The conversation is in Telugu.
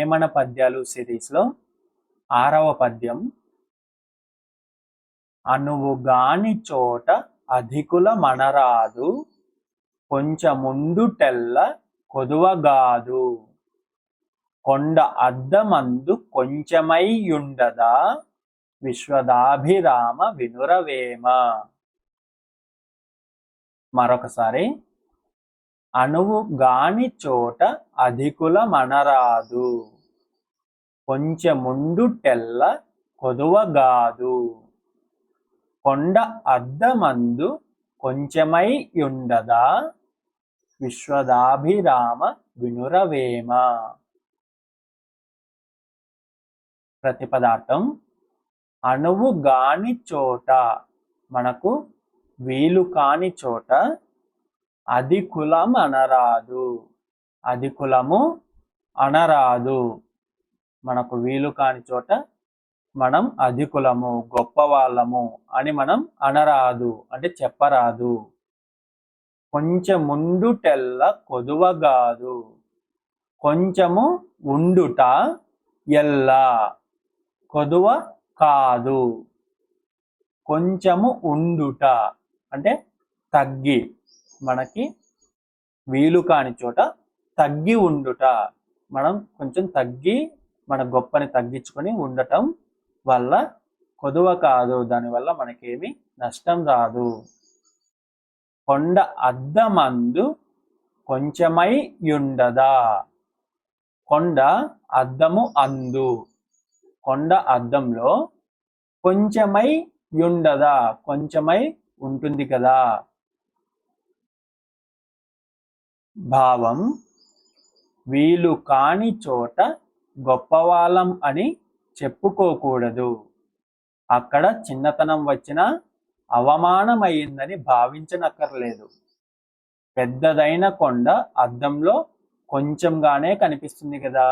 వేమన పద్యాలు సిరీస్లో 6వ పద్యం. అనువుగాని చోట అధికుల మనరాదు, కొంచెముండుటెల్ల కొదువగాదు. కొండ అద్దమందు కొంచెమైయుండదా, విశ్వదాభిరామ వినురవేమ. మరొకసారి. అనువుగాని చోట అధికుల మనరాదు, కొంచెముండుటెల్ల కొదువగాదు. కొండ అద్దమందు కొంచెమైయుండదా, విశ్వదాభిరామ వినురవేమ. ప్రతిపదార్థం. అనువుగాని చోట మనకు వీలు కాని చోట, అధికులం అనరాదు, అధికులము అనరాదు. మనకు వీలు కాని చోట మనం అధికులము, గొప్పవాళ్ళము అని మనం అనరాదు, అంటే చెప్పరాదు. కొంచెముండుటెల్ల కొదువగాదు. కొంచెము ఉండుట ఎల్ల, కొదువ కాదు. కొంచెము ఉండుట అంటే తగ్గి, మనకి వీలు కాని చోట తగ్గి ఉండుట. మనం కొంచెం తగ్గి మన గొప్పని తగ్గించుకొని ఉండటం వల్ల కొదువ కాదు, దానివల్ల మనకేమి నష్టం రాదు. కొండ అద్దమందు కొంచెమై యుండదా. కొండ అద్దము అందు, కొండ అద్దంలో కొంచెమై యుండదా, కొంచెమై ఉంటుంది కదా. భావం. వీలు కాని చోట గొప్పవాళ్ళం అని చెప్పుకోకూడదు. అక్కడ చిన్నతనం వచ్చినా అవమానమైందని భావించనక్కర్లేదు. పెద్దదైన కొండ అద్దంలో కొంచెంగానే కనిపిస్తుంది కదా.